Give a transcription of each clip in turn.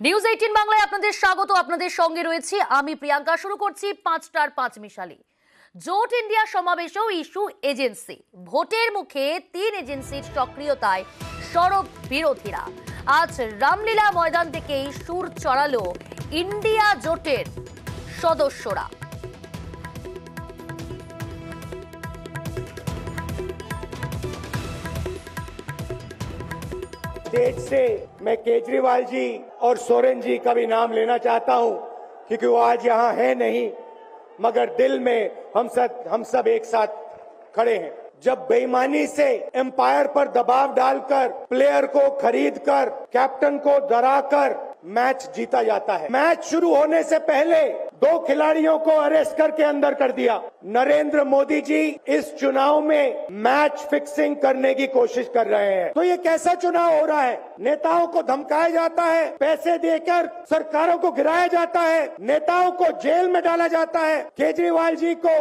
News 18 বাংলায় আপনাদের স্বাগত। আপনাদের সঙ্গে রয়েছি আমি প্রিয়াঙ্কা। শুরু করছি 5টার 5 মিশালি। জোট ইন্ডিয়া সমাবেশেও ইস্যু এজেন্সি। ভোটের মুখে 3 এজেন্সির সক্রিয়তায় সরব বিরোধীরা। আজ রামলীলা ময়দান থেকেই সুর চড়ালো ইন্ডিয়া জোটের সদস্যরা। स्टेज से मैं केजरीवाल जी और सोरेन जी का भी नाम लेना चाहता हूं, क्योंकि वो आज यहाँ है नहीं, मगर दिल में हम सब एक साथ खड़े हैं। जब बेईमानी से एम्पायर पर दबाव डालकर, प्लेयर को खरीदकर, कैप्टन को डराकर मैच जीता जाता है। मैच शुरू होने से पहले 2 खिलाड़ियों को अरेस्ट करके अंदर कर दिया। नरेंद्र मोदी जी इस चुनाव में मैच फिक्सिंग करने की कोशिश कर रहे हैं। तो ये कैसा चुनाव हो रहा है? नेताओं को धमकाया जाता है, पैसे देकर सरकारों को गिराया जाता है, नेताओं को जेल में डाला जाता है। केजरीवाल जी को,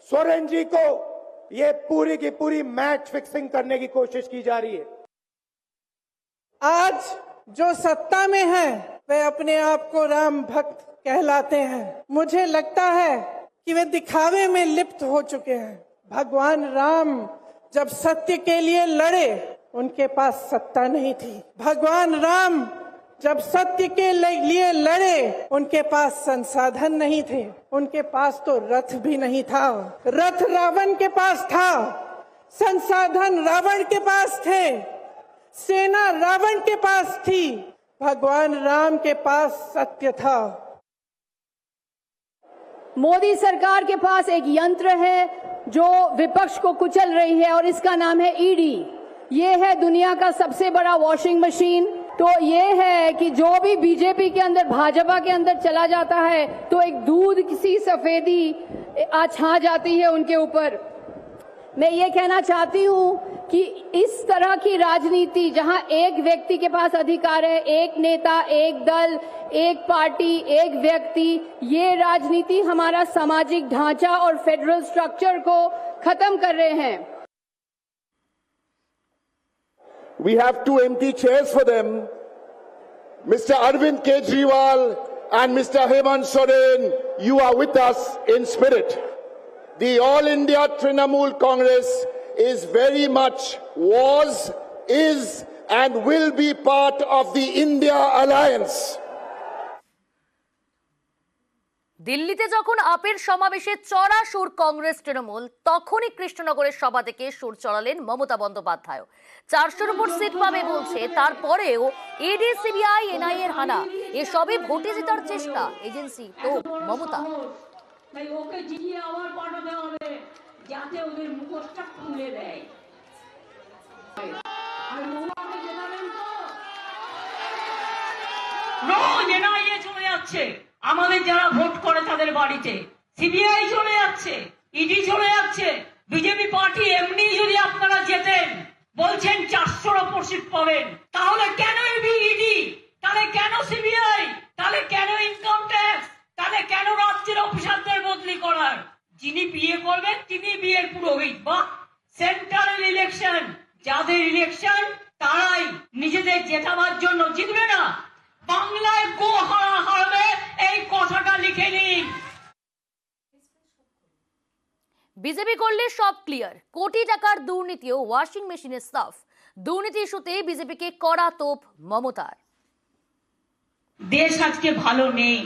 सोरेन जी को ये पूरी की पूरी मैच फिक्सिंग करने की कोशिश की जा रही है। आज जो सत्ता में है वे अपने आप को राम भक्त कहलाते हैं। मुझे लगता है कि वे दिखावे में लिप्त हो चुके हैं। भगवान राम जब सत्य के लिए लड़े, उनके पास सत्ता नहीं थी। भगवान राम जब सत्य के लिए लड़े, उनके पास संसाधन नहीं थे। उनके पास तो रथ भी नहीं था। रथ रावण के पास था, संसाधन रावण के पास थे, सेना रावण के पास थी, भगवान राम के पास सत्य था। मोदी सरकार के पास एक यंत्र है जो विपक्ष को कुचल रही है और इसका नाम है ईडी। ये है दुनिया का सबसे बड़ा वॉशिंग मशीन। तो ये है कि जो भी बीजेपी के अंदर, भाजपा के अंदर चला जाता है तो एक दूध सी सफेदी छा जाती है उनके ऊपर। मैं ये कहना चाहती हूँ कि इस तरह की राजनीति जहां एक व्यक्ति के पास अधिकार है, एक नेता, एक दल, एक पार्टी, एक व्यक्ति, ये राजनीति हमारा सामाजिक ढांचा और फेडरल स्ट्रक्चर को खत्म कर रहे हैं। We have 2 empty chairs for them. Mr. Arvind Kejriwal and Mr. Hemant Soren, you are with us in spirit. The All India Trinamool Congress is very much, was, is and will be part of the India Alliance. দিল্লিতে যখন আপের সমাবেশে চড়া সুর কংগ্রেস তৃণমূল, তখনই কৃষ্ণনগরের সভা থেকে সুর চড়ালেন মমতা বন্দ্যোপাধ্যায়। 400-র উপর সিট পাবে বলছে, তারপরেও ইডি, সিবিআই, এনআইএ এর হানা, এসবই ভোটে জেতার চেষ্টা। এজেন্সি তো মমতা। তাই ওকে জিগিয়ে আবার পাঠাতে হবে যাতে ওদের মুখোশটা খুলে দেয়। আর মমতাকে জেতাবেন তো? রোজ এনআইএ চলে যাচ্ছে আমাদের যারা ভোট করে তাদের বাড়িতে, সিবিআই চলে যাচ্ছে, ইডি চলে যাচ্ছে। বিজেপি পার্টি এমনি যদি আপনারা যেতেন, বলছেন 400-র উপর সিট পাবেন, তাহলে কেন ইডি, তাহলে কেন সিবিআই, তাহলে কেন ইনকাম ট্যাক্স, তাহলে কেন রাজ্যের অফিসারদের বদলি করার? যিনি বিয়ে করবেন তিনি বিয়ের পুরোহিত। বা সেন্ট্রাল ইলেকশন, যাদের ইলেকশন তারাই নিজেদের জেতাবার জন্য জিতবে না। বাংলায় গো হারবে, এই কথাটা লিখে নিন। বিজেপি করলে সব ক্লিয়ার। কোটি টাকার দুর্নীতি ও ওয়াশিং মেশিনের সাফ। দুর্নীতি ইস্যুতে বিজেপিকে কড়া তোপ মমতার। দেশ আজকে ভালো নেই।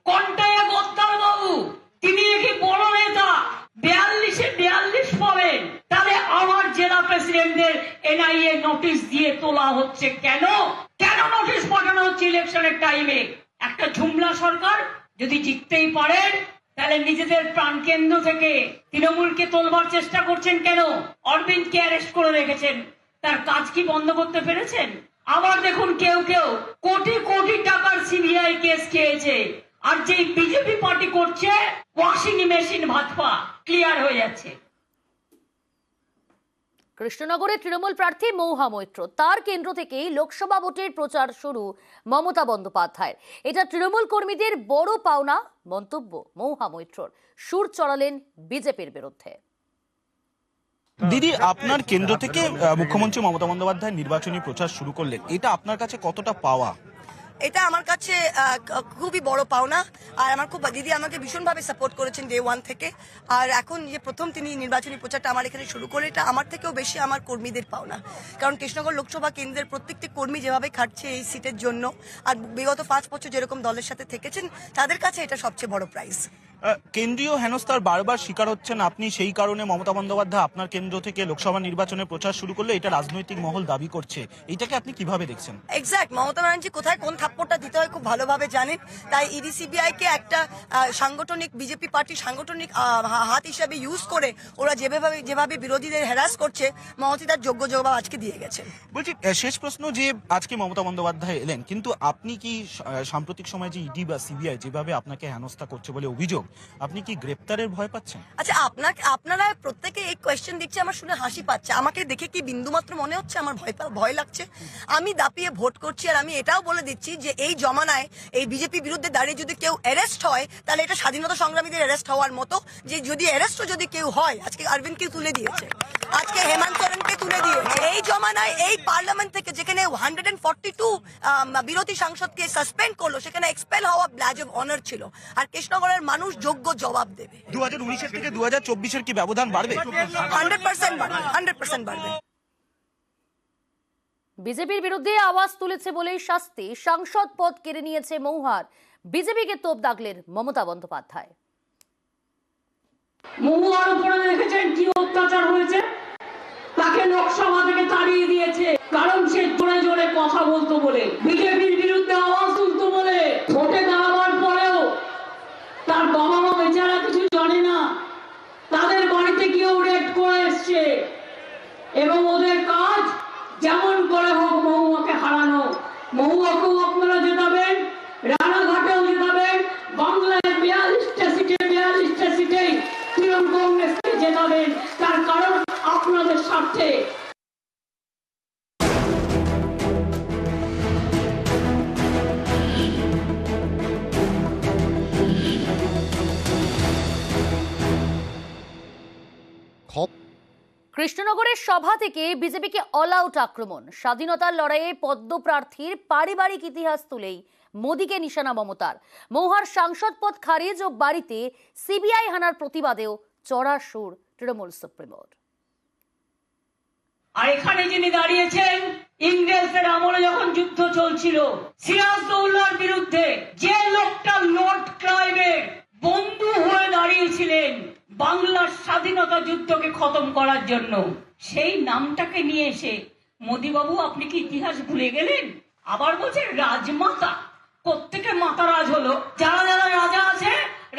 কন্টায় গদ্দার বাবু, তিনি দেখি বড় নেতা, 42 পাবেন। তাহলে আমার জেলা প্রেসিডেন্টদের এনআইএ নোটিশ দিয়ে তোলা হচ্ছে কেন? কেন নোটিশ পাঠানো হচ্ছে ইলেকশনের টাইমে? একটা ঝুমলা সরকার যদি জিততেই পারেন, তাহলে নিজেদের প্রাণকেন্দ্র থেকে তৃণমূলকে তোলবার চেষ্টা করছেন কেন? অরবিন্দকে অ্যারেস্ট করে রেখেছেন, তার কাজ কি বন্ধ করতে পেরেছেন? আবার দেখুন কেউ কেউ কোটি কোটি টাকার সিবিআই কেস খেয়েছে, আর যে বিজেপি পার্টি করছে ওয়াশিং মেশিন ভাজপা, ক্লিয়ার হয়ে যাচ্ছে। কৃষ্ণনগরে তৃণমূল প্রার্থী মৌহা মৈত্র, তার কেন্দ্র থেকেই লোকসভা ভোটের প্রচার শুরু মমতা বন্দ্যোপাধ্যায়ের। এটা তৃণমূল কর্মীদের বড় পাওনা মন্তব্য মৌহা মৈত্রর। সুর চড়ালেন বিজেপির বিরুদ্ধে। দিদি, আপনার কেন্দ্র থেকে মুখ্যমন্ত্রী মমতা বন্দ্যোপাধ্যায় নির্বাচনী প্রচার শুরু করলেন, এটা আপনার কাছে কতটা পাওয়া? এটা আমার কাছে খুবই বড় পাওনা। আর আমার খুব দিদি আমাকে ভীষণভাবে সাপোর্ট করেছেন ডে 1 থেকে। আর এখন যে প্রথম তিনি নির্বাচনী প্রচারটা আমার এখানে শুরু করে, এটা আমার থেকেও বেশি আমার কর্মীদের পাওনা। কারণ কৃষ্ণনগর লোকসভা কেন্দ্রের প্রত্যেকটি কর্মী যেভাবে খাটছে এই সিটের জন্য, আর বিগত 5 বছর যেরকম দলের সাথে থেকেছেন, তাদের কাছে এটা সবচেয়ে বড় প্রাইজ। কেন্দ্রীয় হেনস্থার বারবার শিকার হচ্ছেন আপনি, সেই কারণে মমতা বন্দ্যোপাধ্যায় আপনার কেন্দ্র থেকে লোকসভা নির্বাচনের প্রচার শুরু করলে এটা রাজনৈতিক মহল দাবি করছে, এটাকে আপনি কিভাবে দেখছেন? এক্স্যাক্ট, মমতা ব্যানার্জি কোথায় কোন থাপ্পড়টা দিতে হয় খুব ভালোভাবে জানেন। তাই ইডি সিবিআই কে একটা সাংগঠনিক বিজেপি পার্টির সাংগঠনিক হাত হিসাবে ইউজ করে ওরা যেভাবে বিরোধীদের হ্যারাস করছে, মমতা তার যোগ্য জবাব আজকে দিয়ে গেছেন। বলছি শেষ প্রশ্ন, যে আজকে মমতা বন্দ্যোপাধ্যায় এলেন, কিন্তু আপনি কি সাম্প্রতিক সময়ে যে ইডি বা সিবিআই যেভাবে আপনাকে হেনস্থা করছে বলে অভিযোগ, আপনি কি গ্রেপ্তারের ভয় পাচ্ছেন? আচ্ছা, আপনারা প্রত্যেকে এই কোয়েশ্চেন দিচ্ছে, আমার শুনে হাসি পাচ্ছে। আমাকে দেখে কি বিন্দুমাত্র মনে হচ্ছে আমার ভয় লাগছে? আমি দাপিয়ে ভোট করছি, আর আমি এটাও বলে দিচ্ছি যে এই জমানায় এই বিজেপি বিরুদ্ধে দাঁড়িয়ে যদি কেউ অ্যারেস্ট হয়, তাহলে এটা স্বাধীনতা সংগ্রামীদের অ্যারেস্ট হওয়ার মতো। যে যদি অ্যারেস্টও যদি কেউ হয়, আজকে অরবিন্দকে তুলে দিয়েছে, আজকে হেমন্ত সোরেনকে তুলে দিয়েছে। এই জমানায় এই পার্লামেন্ট থেকে যেখানে 142 বিরোধী সাংসদকে সাসপেন্ড করলো, সেখানে এক্সপেল হওয়া ব্যাজ অফ অনার ছিল। আর কৃষ্ণনগরের মানুষ যোগ্য জবাব দেবে। 2019 থেকে 2024 কি ব্যবধান বাড়বে? 100% বাড়বে, 100% বাড়বে। বিজেপির বিরুদ্ধে আওয়াজ তুলেছে বলেই শাস্তি, সাংসদ পদ কেড়ে নিয়েছে মৌহার, বিজেপিকে তোপ দাগলেন মমতা বন্দ্যোপাধ্যায়। মহুয়ার উপরে দেখেছেন কি অত্যাচার হয়েছে, তাকে লোকসভা থেকে তাড়িয়ে দিয়েছে কারণ সে জোরে জোরে কথা বলতো বলে, বিজেপির বিরুদ্ধে আওয়াজ তুলতো বলে। ভোটে দাঁড়াবার পরেও তার বাবা মা বেচারা কিছু জানে না, তাদের বাড়িতে গিয়েও রেড করে এসছে, এবং ওদের কাজ যেমন করে হোক মহুয়াকে হারানো। মহুয়াকেও আপনারা জেতাবেন, রানাঘাটেও জেতাবেন, বাংলায় 42টা সিটেই তৃণমূল কংগ্রেসকে জেতাবেন, তার কারণ আপনাদের স্বার্থে। কৃষ্ণনগরের সভা থেকে বিজেপিকে অল আউট আক্রমণ, স্বাধীনতার লড়াইয়ে পদ্মপ্রার্থীর পারিবারিক ইতিহাস তুলেই মোদীকে নিশানা মমতার। মৌহার সাংসদ পদ খারিজ ও বাড়িতে সিবিআই হানার প্রতিবাদেও চড়া সুর তৃণমূল সুপ্রিমোর। আর এখানে যিনি দাঁড়িয়েছেন, ইংরেজদের আমলে যখন যুদ্ধ চলছিল সিরাজদৌল্লার বিরুদ্ধে, যে লোকটা লর্ড ক্লাইভের বন্ধু হয়ে দাঁড়িয়েছিলেন বাংলার স্বাধীনতা যুদ্ধকে খতম করার জন্য, সেই নামটাকে নিয়ে এসে মোদীবাবু আপনি কি ইতিহাস ভুলে গেলেন? আবার বলছেন রাজমাতা। প্রত্যেকে মাতারাজ হলো। যারা যারা রাজা আছে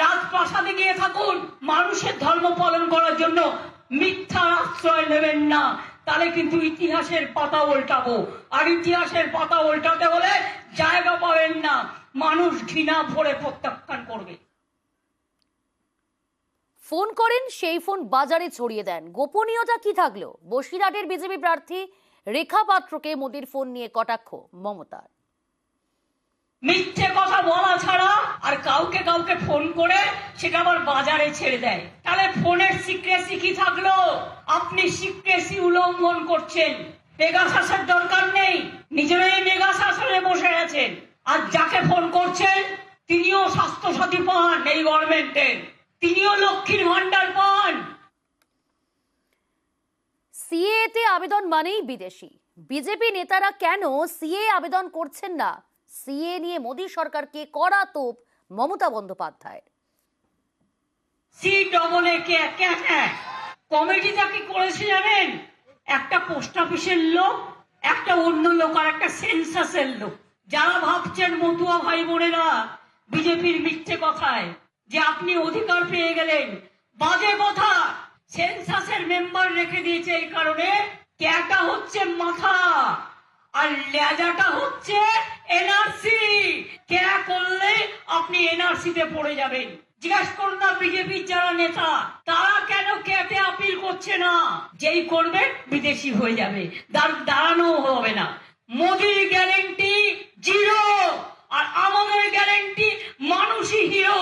রাজপ্রাসাদে গিয়ে থাকুন, মানুষের ধর্ম পালন করার জন্য মিথ্যার আশ্রয় নেবেন না, তাহলে কিন্তু ইতিহাসের পাতা উল্টাবো। আর ইতিহাসের পাতা উল্টাতে হলে জায়গা পাবেন না, মানুষ ঘৃণা ভরে প্রত্যাখ্যান করবে। ফোন করেন, সেই ফোন বাজারে ছড়িয়ে দেন। গোপনীয়তা কি থাকলো? বসিরহাটের বিজেপি প্রার্থী রেখা পাত্রকে মোদির ফোন নিয়ে কটাক্ষ মমতার। মিথ্যে কথা বলা ছাড়া আর কাউকে ফোন করে সেটা আবার বাজারে ছেড়ে দেয়, তাহলে ফোনের সিক্রেসি কি থাকলো? আপনি সিক্রেসি উল্লঙ্ঘন করছেন। পেগাসাসের দরকার নেই, নিজেরাই মেগাসাসনে বসে আছেন। আর যাকে ফোন করছেন তিনিও স্বাস্থ্যসাথী পান এই গভর্নমেন্টের, তিনিও লক্ষ্মীর ভান্ডার পান। সিএতে আবেদন মানেই বিদেশি। বিজেপি নেতারা কেন সিএ আবেদন করছেন না? সিএ নিয়ে মোদী সরকারকে কড়া তোপ মমতা বন্দ্যোপাধ্যায়। কমিটিটা কি করেছে জানেন? একটা পোস্ট অফিসের লোক, একটা অন্য লোক, আর একটা সেন্সাসের লোক। যারা ভাবছেন মতুয়া ভাই বোনেরা বিজেপির মিথ্যে কথায় যে আপনি অধিকার পেয়ে গেলেন, বাজে কথা। সেন্সাসের মেম্বার রেখে দিয়েছে এই কারণে, ক্যাটা হচ্ছে মাথা আর লেজাটা হচ্ছে এনআরসি। ক্যা করলে আপনি এনআরসিতে পড়ে যাবেন। জিজ্ঞাসা করুন না বিজেপির যারা নেতা, তারা কেন ক্যাটে আপিল করছে না? যেই করবে বিদেশি হয়ে যাবে, দাঁড়ানো হবে না। মোদির গ্যারেন্টি জিরো, আর আমাদের গ্যারেন্টি মানুষই হিরো।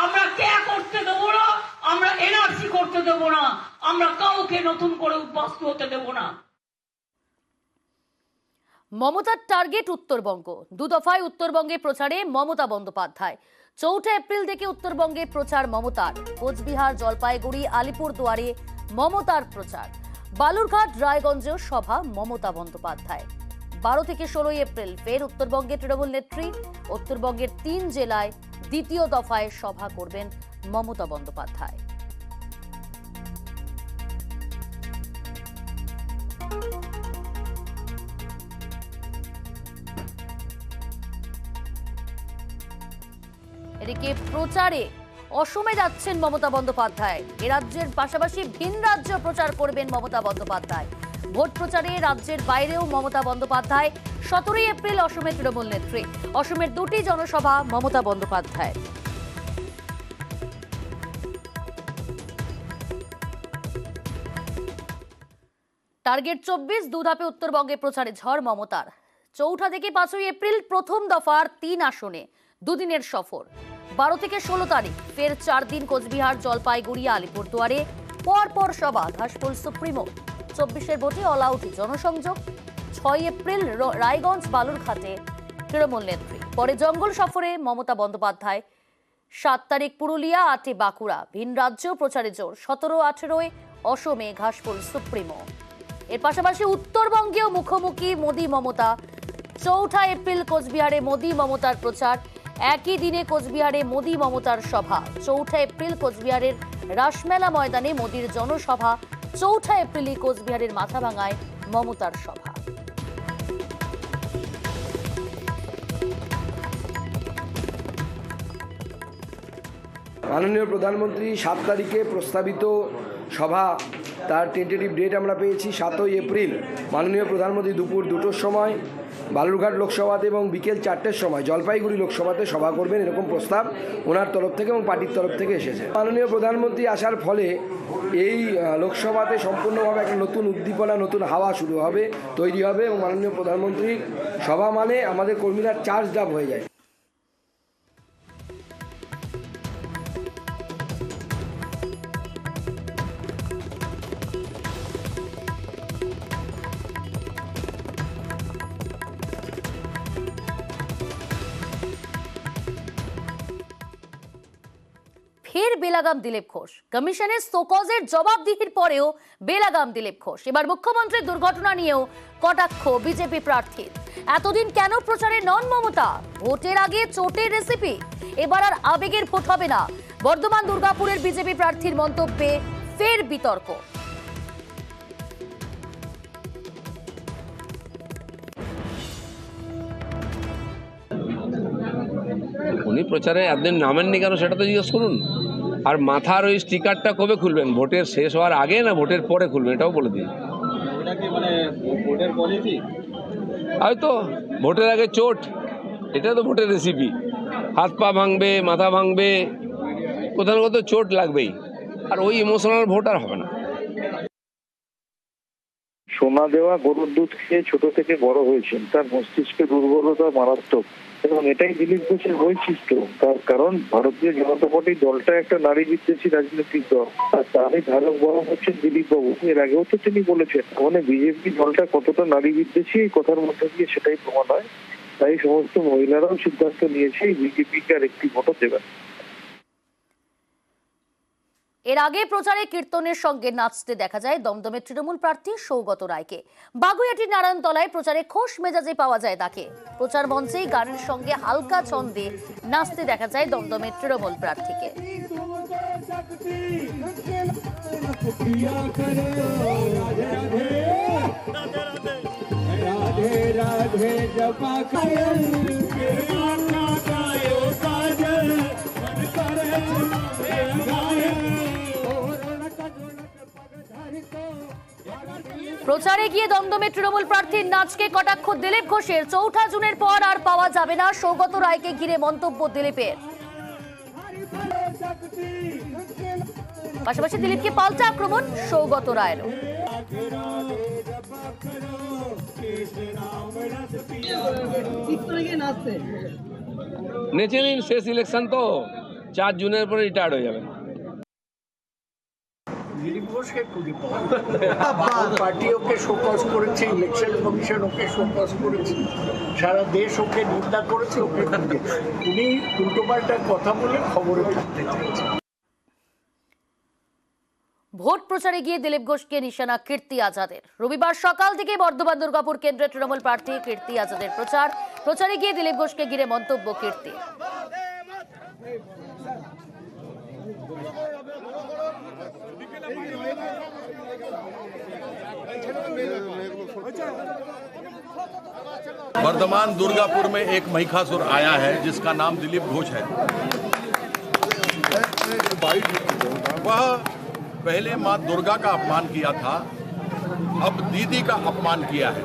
আমরা ক্যা করতে দেবো না, আমরা এনআরসি করতে দেবো না, আমরা কাউকে নতুন করে উদ্বাস্তু হতে দেবো না। মমতার টার্গেট উত্তরবঙ্গ। দু দফায় উত্তরবঙ্গে প্রচারে মমতা বন্দ্যোপাধ্যায়। 4 এপ্রিল থেকে উত্তরবঙ্গে প্রচার মমতার। কোচবিহার, জলপাইগুড়ি, আলিপুরদুয়ারে মমতার প্রচার। বালুরঘাট, রায়গঞ্জেও সভা মমতা বন্দ্যোপাধ্যায়। 12 থেকে 16 এপ্রিল ফের উত্তরবঙ্গে তৃণমূল নেত্রী। উত্তরবঙ্গের 3 জেলায় দ্বিতীয় দফায় সভা করবেন মমতা বন্দ্যোপাধ্যায়। এদিকে প্রচারে অসমে যাচ্ছেন মমতা বন্দ্যোপাধ্যায়। এ রাজ্যের পাশাপাশি ভিন রাজ্য প্রচার করবেন মমতা বন্দ্যোপাধ্যায়। ভোট প্রচারে রাজ্যের বাইরেও মমতা বন্দ্যোপাধ্যায়। 17 এপ্রিল অসমে তৃণমূল নেত্রী। অসমের 2টি জনসভা মমতা বন্দ্যোপাধ্যায়। টার্গেট 24, 2 ধাপে উত্তরবঙ্গে প্রচারে ঝড় মমতার। 4 থেকে 5 এপ্রিল প্রথম দফার 3 আসনে দুদিনের সফর। 12 থেকে 16 তারিখ ফের 4 দিন কোচবিহার, জলপাইগুড়ি, আলিপুরদুয়ারে পরপর সভা ঘাসফুল সুপ্রিমো। 24 ভোটে অল আউট জনসংযোগ। 6 এপ্রিল রায়গঞ্জ, বালুরঘাটে তৃণমূল নেত্রী। পরে জঙ্গল সফরে মমতা বন্দ্যোপাধ্যায়। 7 তারিখ পুরুলিয়া, 8 বাঁকুড়া। ভিন রাজ্য প্রচারে জোর। 17-18 অসমে ঘাসফুল সুপ্রিমো। এর পাশাপাশি উত্তরবঙ্গেও মুখোমুখি মোদি মমতা। 4 এপ্রিল কোচবিহারে মোদি মমতার প্রচার। একই দিনে কোচবিহারে মোদি মমতার সভা। 4 এপ্রিল কোচবিহারের রাসমেলা ময়দানে মোদির জনসভা। 4 এপ্রিলই কোচবিহারের মাথাভাঙায় মমতার সভা। মাননীয় প্রধানমন্ত্রী 7 তারিখে প্রস্তাবিত সভা, তার টেন্টেটিভ ডেট আমরা পেয়েছি 7 এপ্রিল। মাননীয় প্রধানমন্ত্রী দুপুর 2টোর সময় বালুরঘাট লোকসভাতে এবং বিকেল 4টের সময় জলপাইগুড়ি লোকসভাতে সভা করবেন, এরকম প্রস্তাব ওনার তরফ থেকে এবং পার্টির তরফ থেকে এসেছে। মাননীয় প্রধানমন্ত্রী আসার ফলে এই লোকসভাতে সম্পূর্ণভাবে একটা নতুন উদ্দীপনা, নতুন হাওয়া শুরু হবে, তৈরি হবে এবং মাননীয় প্রধানমন্ত্রীর সভা মানে আমাদের কর্মীরা চার্জড আপ হয়ে যায়। ফের বেলাগাম দিলীপ ঘোষ। কমিশনের সোকজের জবাবদিহির পরেও বেলাগাম দিলীপ ঘোষ। এবার মুখ্যমন্ত্রীর দুর্ঘটনা নিয়েও কটাক্ষ বিজেপি প্রার্থীর। এতদিন কেন প্রচারে নন মমতা? ভোটের আগে চোটের রেসিপি। এবার আর আবেগের ভোট হবে না। বর্ধমান দুর্গাপুরের বিজেপি প্রার্থীর মন্তব্যে ফের বিতর্ক। উনি প্রচারে এতদিন নামেননি কেন সেটা তো জিজ্ঞেস করুন। আর মাথার ওই স্টিকারটা কবে খুলবেন? ভোটের শেষ হওয়ার আগে না ভোটের পরে খুলবেন? এটাও বলে দিন। হয়তো ভোটের আগে চোট, এটা তো ভোটের রেসিপি। হাত পা ভাঙবে, মাথা ভাঙবে, কোথাও কোথাও চোট লাগবেই। আর ওই ইমোশনাল ভোট আর হবে না। সোনা দেওয়া গরুর দুধ খেয়ে ছোট থেকে বড় হয়েছেন, তার মস্তিষ্কে দুর্বলতা মারাত্মক এবং এটাই দিলীপ ঘোষের বৈশিষ্ট্য। তার কারণ ভারতীয় জনতা পার্টি দলটা একটা নারী বিদ্বেষী রাজনৈতিক দল, আর তারই ধারক বাহক হচ্ছেন দিলীপ বাবু। এর আগেও তো তিনি বলেছেন মানে বিজেপি দলটা কতটা নারী বিদ্বেষী এই কথার মধ্যে দিয়ে সেটাই প্রমাণ হয়। তাই সমস্ত মহিলারাও সিদ্ধান্ত নিয়েছে বিজেপিকে আর একটি ভোটও দেবেন। এর আগে প্রচারে কীর্তনের সঙ্গে নাচতে দেখা যায় দমদমের তৃণমূল প্রার্থী সৌগত রায়কে। বাগুইআটির নারায়ণতলায় প্রচারে খোশ মেজাজে পাওয়া যায় তাকে। প্রচার মঞ্চেই গানের সঙ্গে হালকা ছন্দে নাচতে দেখা যায় দমদমের তৃণমূল প্রার্থীকে। প্রচারে গিয়ে দমদমের তৃণমূল প্রার্থীর নাচকে কটাক্ষ দিলীপ ঘোষের। 4 জুনের পর আর পাওয়া যাবে না সৌগত রায়কে ঘিরে মন্তব্য দিলীপের। পাশাপাশি দিলীপকে পাল্টা আক্রমণ সৌগত রায়েরও। নেচে নিন, শেষ ইলেকশন তো, 4 জুনের পরে রিটায়ার্ড হয়ে যাবেন। ঘোষকে খুঁজে পাওয়া পার্টি ওকে শোকজ করেছে, ইলেকশন কমিশন ওকে শোকজ করেছে, সারা দেশ ওকে নিন্দা করেছে, ওকে খুঁজে উনি উল্টোপাল্টা কথা বলে খবরে থাকতে চাইছেন। ভোট প্রচারে গিয়ে দিলীপ ঘোষকে নিশানা কীর্তি আজাদের। রবিবার সকাল থেকে বর্ধমান দুর্গাপুর কেন্দ্রে তৃণমূল প্রার্থী কীর্তি আজাদের প্রচারে গিয়ে দিলীপ ঘোষকে ঘিরে মন্তব্য কীর্তি। वर्धमान दुर्गापुर में एक महिषासुर आया है जिसका नाम दिलीप घोष है। वह पहले मां दुर्गा का अपमान किया था, अब दीदी का अपमान किया है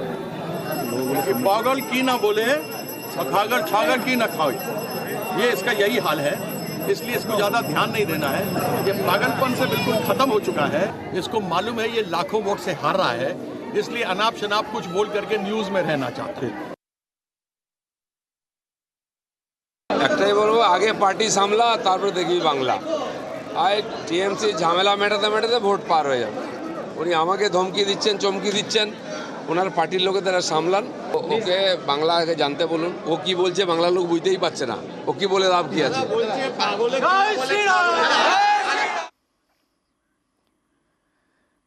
कि पागल की ना बोले और खागर छागर की ना खाओ। ये इसका यही हाल है, इसलिए इसको ज्यादा ध्यान नहीं देना है। ये पागलपन से बिल्कुल खत्म हो चुका है। इसको मालूम है ये लाखों वोट से हार रहा है, इसलिए अनाप शनाप कुछ बोल करके न्यूज में रहना चाहते हैं। একটাই বলবো, আগে পার্টি সামলা, তারপরে দেখবি বাংলা। আর টিএমসি ঝামেলা মেটাতে মেটাতে ভোট পার হয়ে যাবে। উনি আমাকে ধমকি দিচ্ছেন, চমকি দিচ্ছেন, ওনার পার্টির লোকেদের সামলান। ওকে বাংলা আগে জানতে বলুন। ও কি বলছে বাংলা লোক বুঝতেই পারছে না, ও কি বলে লাভ কি আছে।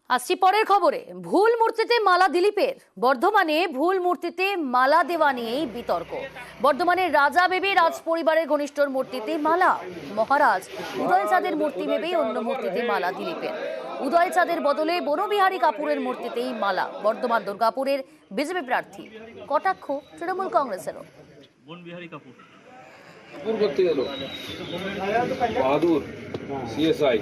আসছি পরের খবরে। ভুল মূর্তিতে মালা দিলীপের। বর্ধমানে ভুল মূর্তিতে মালা দেওয়া নিয়েই বিতর্ক। বর্ধমানের রাজা ভেবে রাজ পরিবারের ঘনিষ্ঠর মূর্তিতে মালা। মহারাজ উদয় চাঁদের মূর্তি ভেবেই অন্য মূর্তিতে মালা দিলীপের। উদয় চাঁদের বদলে বনবিহারী কাপুরের মূর্তিতেই মালা। বর্ধমান দুর্গাপুরের বিজেপি প্রার্থী কটাক্ষ তৃণমূল কংগ্রেসেরও। বনবিহারী কাপুর করতে গেল বাহাদুর সিএসআই।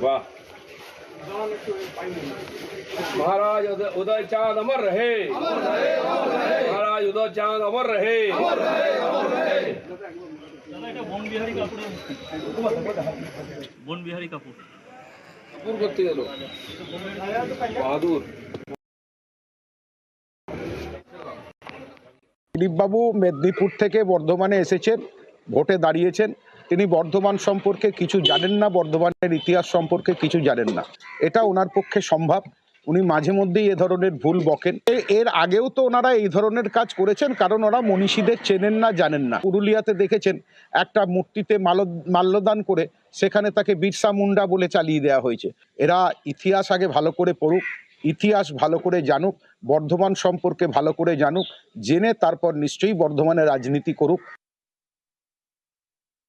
वाह, महाराज उदय चांद अमर रहे, महाराज उदय चांद अमर रहे। বনবিহারী কাপুর করতে গেল বাহাদুর। দিলীপবাবু মেদিনীপুর থেকে বর্ধমানে এসেছেন, ভোটে দাঁড়িয়েছেন। তিনি বর্ধমান সম্পর্কে কিছু জানেন না, বর্ধমানের ইতিহাস সম্পর্কে কিছু জানেন না। এটা ওনার পক্ষে সম্ভব। উনি মাঝে মধ্যেই এ ধরনের ভুল বকেন। এর আগেও তো ওনারা এই ধরনের কাজ করেছেন, কারণ ওরা মনীষীদের চেনেন না, জানেন না। পুরুলিয়াতে দেখেছেন একটা মূর্তিতে মাল্যদান করে সেখানে তাকে বিরসা মুন্ডা বলে চালিয়ে দেওয়া হয়েছে। এরা ইতিহাস আগে ভালো করে পড়ুক, ইতিহাস ভালো করে জানুক, বর্ধমান সম্পর্কে ভালো করে জানুক, জেনে তারপর নিশ্চয়ই বর্ধমানে রাজনীতি করুক।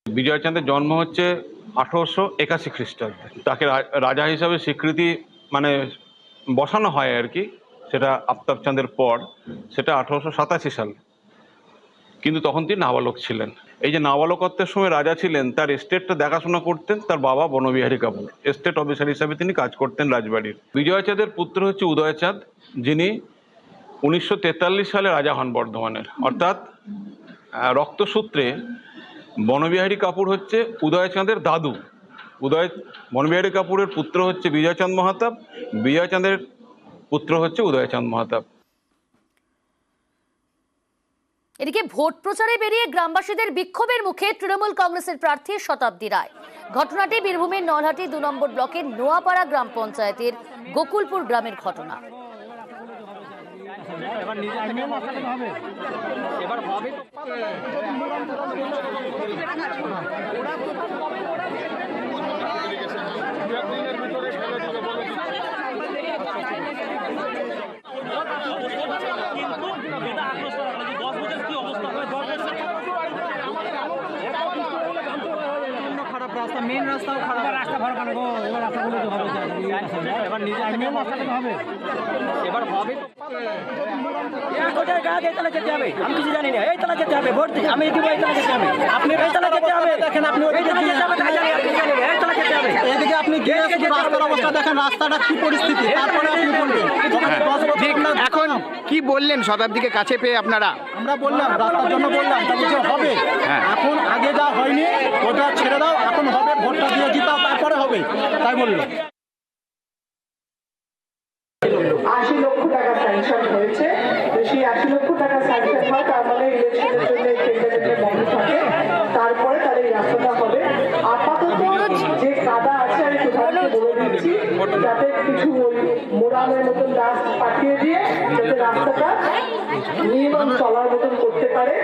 বিজয় চাঁদের জন্ম হচ্ছে 1881 খ্রিস্টাব্দে। তাকে রাজা হিসাবে স্বীকৃতি মানে বসানো হয় আর কি, সেটা আফতাব চাঁদের পর, সেটা 1887 সালে। কিন্তু তখন তিনি নাবালক ছিলেন। এই যে নাবালকত্বের সময় রাজা ছিলেন, তার এস্টেটটা দেখাশোনা করতেন তার বাবা বনবিহারী কাপুর। এস্টেট অফিসার হিসাবে তিনি কাজ করতেন রাজবাড়ির। বিজয় চাঁদের পুত্র হচ্ছে উদয় চাঁদ, যিনি 1943 সালে রাজা হন বর্ধমানের। অর্থাৎ রক্তসূত্রে বনবিহারী কাপুর হচ্ছে উদয় চাঁদের দাদু। বনবিহারী কাপুরের পুত্র হচ্ছে বিজয় চাঁদ মহাতাব, বিজয় চাঁদের পুত্র হচ্ছে উদয় চাঁদ মহাতাব। এদিকে ভোট প্রচারে বেরিয়ে গ্রামবাসীদের বিক্ষোভের মুখে তৃণমূল কংগ্রেসের প্রার্থী শতাব্দী রায়। ঘটনাটি বীরভূমের নলহাটি 2 নম্বর ব্লকের নোয়াপাড়া গ্রাম পঞ্চায়েতের গোকুলপুর গ্রামের ঘটনা। রাস্তা মেন রাস্তাও খারাপ, রাস্তা ভালো কেন গো? এবার রাস্তাগুলো তো হবে, এবার নিজে মেন রাস্তাটা হবে, এবার হবে কোথায় গা দিয়ে তালা যেতে হবে? আমি কিছু জানি না। এই তালা যেতে হবে, ভোট দিই আমি দিব, এই তালা যেতে হবে, আপনি এই তালা যেতে হবে। দেখেন আপনি ওই তালা যেতে হবে, আপনি জানেন এই তালা যেতে হবে। এদিকে আপনি গিয়ে রাস্তার অবস্থা দেখেন, রাস্তাটা কি পরিস্থিতি, তারপরে আপনি বলবেন। এখন কি বললেন শতাব্দীকে কাছে পেয়ে আপনারা? আমরা বললাম রাস্তার জন্য বললাম, কিছু হবে। এখন আগে যা হয়নি ওটা ছেড়ে দাও, এখন হবে, ভোটটা দিয়ে জিতাও, তারপরে হবে, তাই বললো। 80 লক্ষ টাকা স্যাংশন হয়েছে। সেই 80 লক্ষ টাকা স্যাংশন হয়, তার মানে ইলেকশনের জন্য প্রধানকে বলে দিচ্ছি যাতে কিছু মোরামের মতন গাছ পাঠিয়ে দিয়ে যাতে রাস্তাটা নির্মাণ চলার মতন করতে পারে।